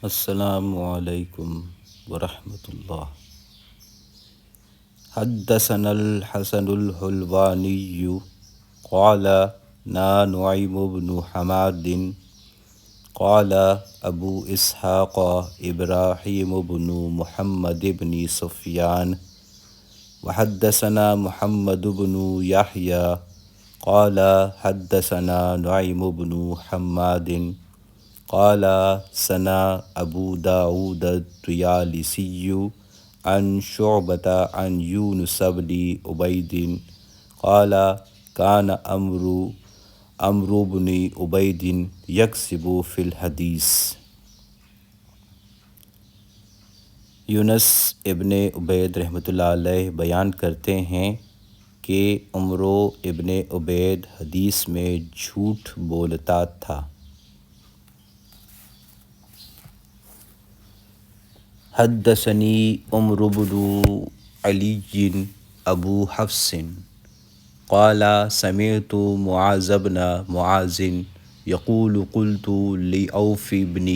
السلام علیکم ورحمۃ اللہ۔ حدثنا الحسن الحلوانی قال نا نعیم بن حماد قال ابو اسحاق ابراہیم بن محمد بن سفیان وحدثنا محمد بن یحییٰ قال حدثنا نعیم بن حماد قال ثنا ابو داود الطیالسی عن شعبۃ عن یونس بن عبید قال کان عمرو بن عبید یکسب فی الحدیث۔ یونس ابن عبید رحمۃ اللہ علیہ بیان کرتے ہیں کہ عمرو ابن عبید حدیث میں جھوٹ بولتا تھا۔ حدثنی عمرو بن علی ابو حفص قال سمعت معاذ بن معاذ یقول قلت لعوف بن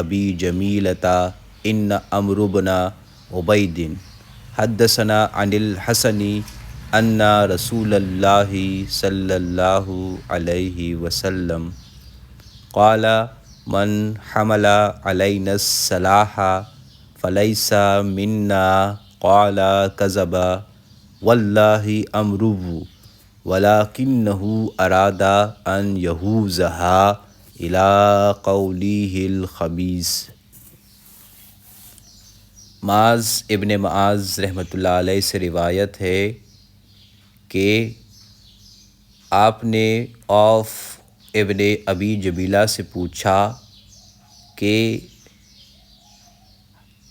ابی جمیلۃ ان عمرو بن عبید حدثنا عن الحسن ان رسول اللہ صلی اللہ علیہ وسلم قال من حمل علینا السلاح فلیس منا قال کذب واللہ عمرو ولکنہ اراد ان یہوزہا الی قولہ الخبیث۔ معاذ ابن معاذ رحمۃ اللہ علیہ سے روایت ہے کہ آپ نے عوف ابن ابی جمیلہ سے پوچھا کہ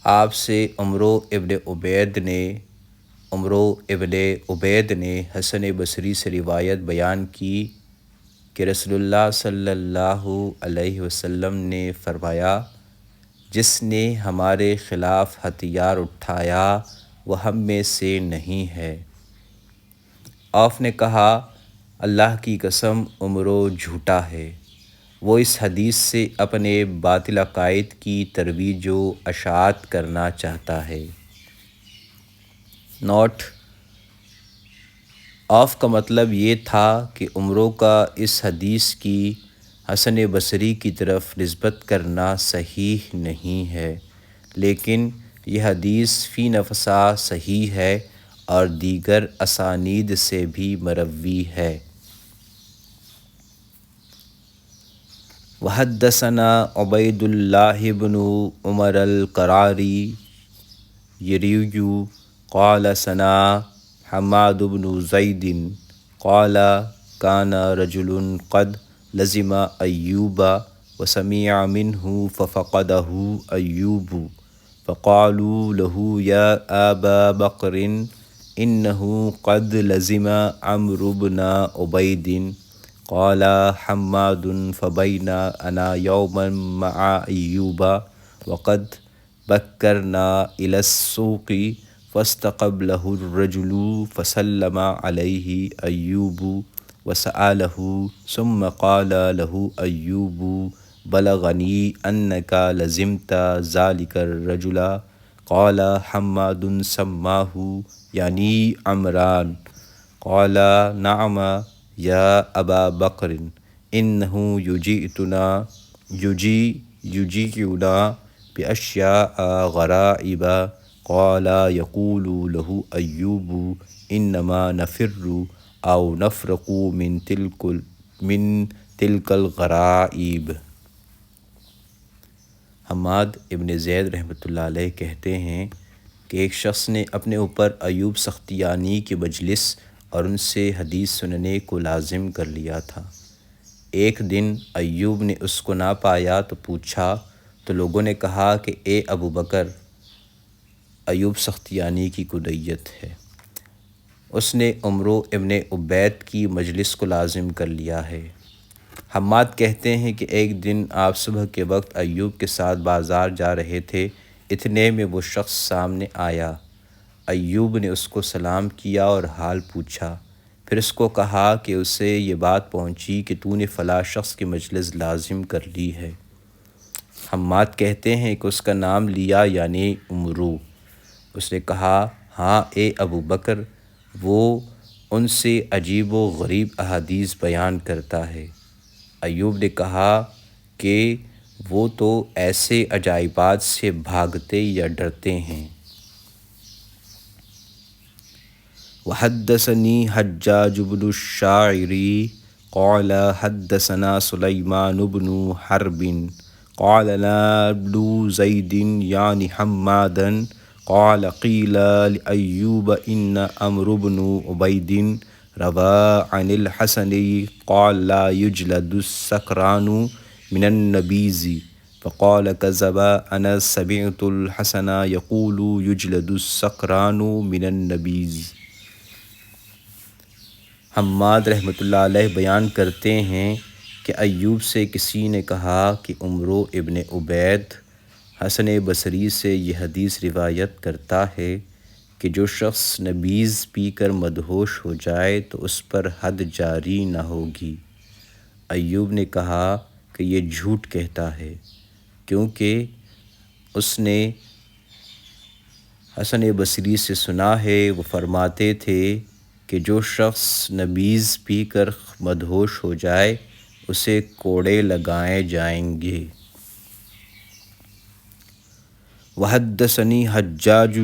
آپ سے عمرو ابن عبید نے حسن بصری سے روایت بیان کی کہ رسول اللہ صلی اللہ علیہ وسلم نے فرمایا جس نے ہمارے خلاف ہتھیار اٹھایا وہ ہم میں سے نہیں ہے۔ عوف نے کہا اللہ کی قسم عمرو جھوٹا ہے، وہ اس حدیث سے اپنے باطل عقائد کی ترویج و اشاعت کرنا چاہتا ہے۔ نوٹ: عوف کا مطلب یہ تھا کہ عمرو کا اس حدیث کی حسن بصری کی طرف نسبت کرنا صحیح نہیں ہے، لیکن یہ حدیث فی نفسہ صحیح ہے اور دیگر اسانید سے بھی مروی ہے۔ وحدثنا عبید اللہ بن عمر القراری قال ثنا حماد بن زید قال کان رجل قد لزم ایوب وسمع منہ ففقدہ ایوب فقالوا له یا ابا بکر انہ قد لزم عمرو بن عبید قال حماد فبین انا یوما مع ایوب وقد بکرنا الی السوق فاستقبلہ الرجل فسلم علیہ ایوب وسألہ ثم قال له ایوب بلغنی انک لزمت ذلک الرجل قال حماد سماہ یعنی عمران قال نعم یا ابا بکر انہ یجیئنا باشیاء غرائب قال یقول له ایوب انما نفر او نفرق من تلک الغرائب۔ حماد ابن زید رحمۃ اللہ علیہ کہتے ہیں کہ ایک شخص نے اپنے اوپر ایوب سختیانی کی مجلس اور ان سے حدیث سننے کو لازم کر لیا تھا۔ ایک دن ایوب نے اس کو نہ پایا تو پوچھا تو لوگوں نے کہا کہ اے ابو بکر، ایوب سختیانی کی کنیت ہے، اس نے عمرو ابن عبید کی مجلس کو لازم کر لیا ہے۔ حماد کہتے ہیں کہ ایک دن آپ صبح کے وقت ایوب کے ساتھ بازار جا رہے تھے، اتنے میں وہ شخص سامنے آیا۔ ایوب نے اس کو سلام کیا اور حال پوچھا، پھر اس کو کہا کہ اسے یہ بات پہنچی کہ تو نے فلاں شخص کی مجلس لازم کر لی ہے۔ حماد کہتے ہیں کہ اس کا نام لیا یعنی عمرو۔ اس نے کہا ہاں اے ابو بکر، وہ ان سے عجیب و غریب احادیث بیان کرتا ہے۔ ایوب نے کہا کہ وہ تو ایسے عجائبات سے بھاگتے یا ڈرتے ہیں۔ وحدثني حجاج بن الشاعري قال حدثنا سليمان بن حرب قال لا ابن زيد يعني حمادا قال قيل لأيوب إن عمرو بن عبيد روى عن الحسن قال لا يجلد السكران من النبيذ فقال كذب أنا سمعت الحسن يقول يجلد السكران من النبيذ۔ حماد رحمۃ اللہ علیہ بیان کرتے ہیں کہ ایوب سے کسی نے کہا کہ عمرو ابن عبید حسن بصری سے یہ حدیث روایت کرتا ہے کہ جو شخص نبیذ پی کر مدہوش ہو جائے تو اس پر حد جاری نہ ہوگی۔ ایوب نے کہا کہ یہ جھوٹ کہتا ہے، کیونکہ اس نے حسن بصری سے سنا ہے، وہ فرماتے تھے کہ جو شخص نبیذ پی کر مدہوش ہو جائے اسے کوڑے لگائے جائیں گے۔ وحدثني حجاج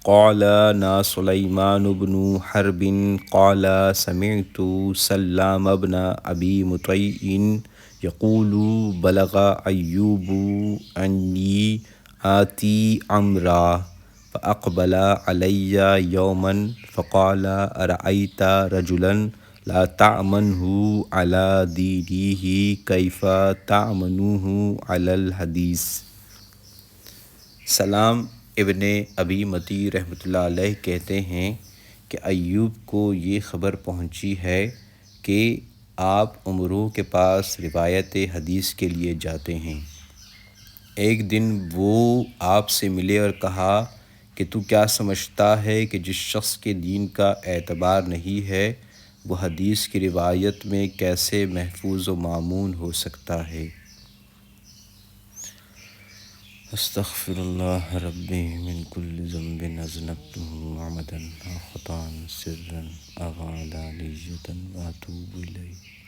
قال نا سليمان بن حرب قال سمعت سلام بن أبي مطيع يقول بلغ أيوب أني آتي عمرا فأقبل علي يوما فقال أرأيت رجلا لا تأمنه على دينه كيف تأمنه على الحديث۔ سلام ابن ابی مطیع رحمۃ اللہ علیہ کہتے ہیں کہ ایوب کو یہ خبر پہنچی ہے کہ آپ عمرو کے پاس روایت حدیث کے لیے جاتے ہیں۔ ایک دن وہ آپ سے ملے اور کہا کہ تو کیا سمجھتا ہے کہ جس شخص کے دین کا اعتبار نہیں ہے وہ حدیث کی روایت میں کیسے محفوظ و مامون ہو سکتا ہے؟ استغفر اللہ ربی من کل ذنب اذنبته عمدا او خطأ سرا او علانیة واتوب الیہ۔